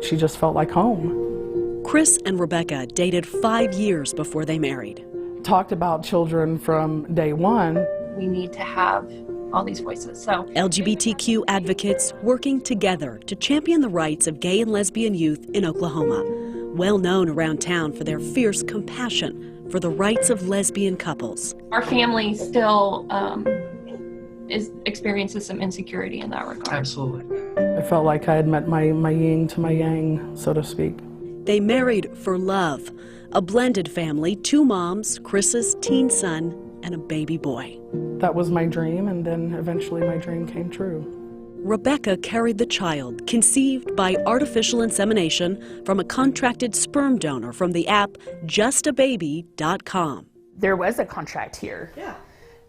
she just felt like home. Chris and Rebecca dated 5 years before they married. Talked about children from day one. We need to have all these voices. So LGBTQ advocates working together to champion the rights of gay and lesbian youth in Oklahoma, well known around town for their fierce compassion for the rights of lesbian couples. our family still experiences some insecurity in that regard. Absolutely. I felt like I had met my yin to my yang, so to speak. They married for love, a blended family, 2 moms, Chris's teen son, and a baby boy. That was my dream, and then eventually my dream came true. Rebecca carried the child, conceived by artificial insemination from a contracted sperm donor from the app justababy.com. There was a contract here. Yeah.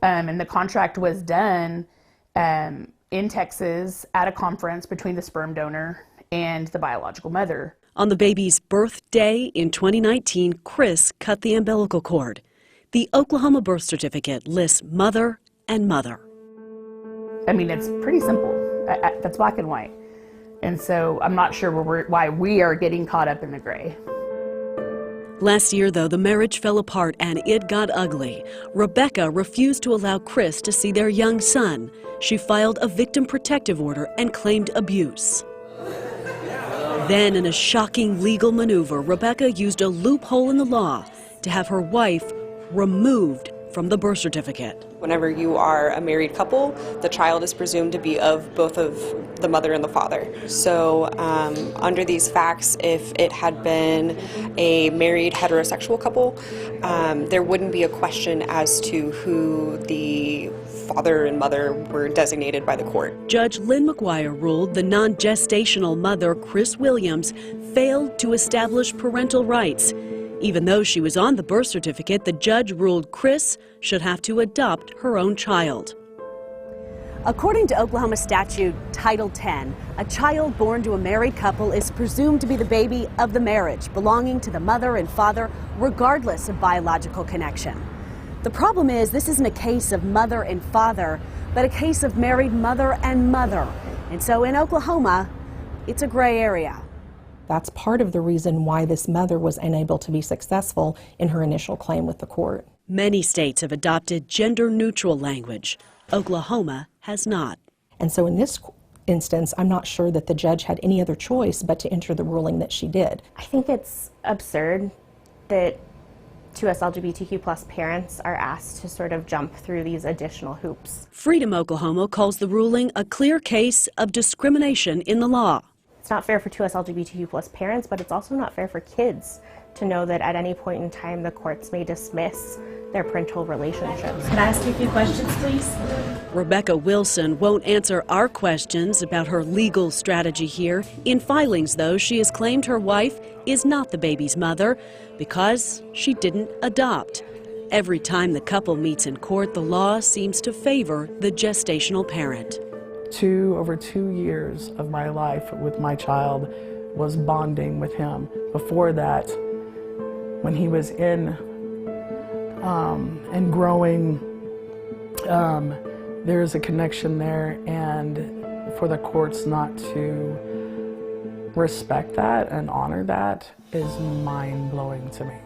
And the contract was done in Texas at a conference between the sperm donor and the biological mother. On the baby's birthday in 2019, Chris cut the umbilical cord. The Oklahoma birth certificate lists mother and mother. I mean, it's pretty simple. That's black and white. And so I'm not sure why we are getting caught up in the gray. Last year, though, the marriage fell apart and it got ugly. Rebecca refused to allow Chris to see their young son. She filed a victim protective order and claimed abuse. Then, in a shocking legal maneuver, Rebecca used a loophole in the law to have her wife removed from the birth certificate. Whenever you are a married couple, the child is presumed to be of both of the mother and the father. So under these facts, if it had been a married heterosexual couple, there wouldn't be a question as to who the father and mother were designated by the court. Judge Lynn McGuire ruled the non-gestational mother, Chris Williams, failed to establish parental rights. Even though she was on the birth certificate, the judge ruled Chris should have to adopt her own child. According to Oklahoma statute Title 10, a child born to a married couple is presumed to be the baby of the marriage, belonging to the mother and father, regardless of biological connection. The problem is, this isn't a case of mother and father, but a case of married mother and mother. And so in Oklahoma, it's a gray area. That's part of the reason why this mother was unable to be successful in her initial claim with the court. Many states have adopted gender-neutral language. Oklahoma has not. And so in this instance, I'm not sure that the judge had any other choice but to enter the ruling that she did. I think it's absurd that 2S LGBTQ+ parents are asked to sort of jump through these additional hoops. Freedom Oklahoma calls the ruling a clear case of discrimination in the law. It's not fair for 2S LGBTQ+ parents, but it's also not fair for kids to know that at any point in time the courts may dismiss their parental relationships. Can I ask you a few questions, please? Rebecca Wilson won't answer our questions about her legal strategy here. In filings, though, she has claimed her wife is not the baby's mother because she didn't adopt. Every time the couple meets in court, the law seems to favor the gestational parent. Over 2 years of my life with my child was bonding with him. Before that, when he was in and growing, there is a connection there, and for the courts not to respect that and honor that is mind-blowing to me.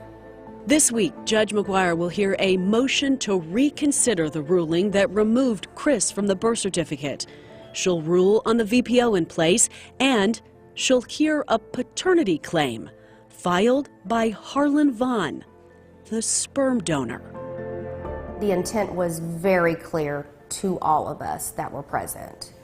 This week, Judge McGuire will hear a motion to reconsider the ruling that removed Chris from the birth certificate. She'll rule on the VPO in place, and she'll hear a paternity claim filed by Harlan Vaughn, the sperm donor. The intent was very clear to all of us that were present.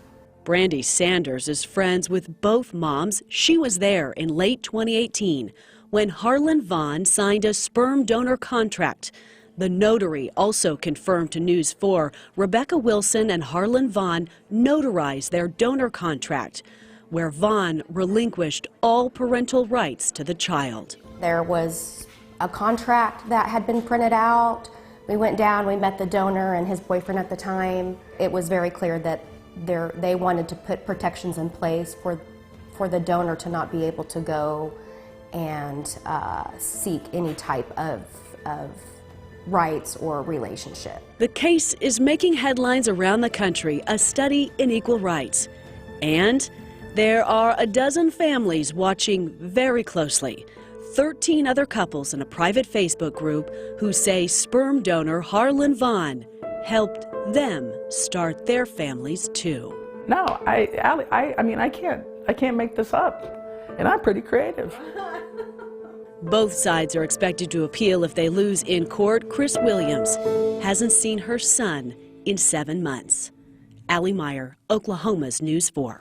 Brandy Sanders is friends with both moms. She was there in late 2018 when Harlan Vaughn signed a sperm donor contract. The notary also confirmed to News 4 Rebecca Wilson and Harlan Vaughn notarized their donor contract, where Vaughn relinquished all parental rights to the child. There was a contract that had been printed out. We went down, we met the donor and his boyfriend at the time. It was very clear that they wanted to put protections in place for the donor to not be able to go and seek any type of rights or relationship. The case is making headlines around the country, a study in equal rights. And There are a dozen families watching very closely. 13 other couples in a private Facebook group who say sperm donor Harlan Vaughn helped them start their families too. No, I can't make this up, and I'm pretty creative. Both sides are expected to appeal if they lose in court. Chris Williams hasn't seen her son in 7 months. Allie Meyer, Oklahoma's News 4.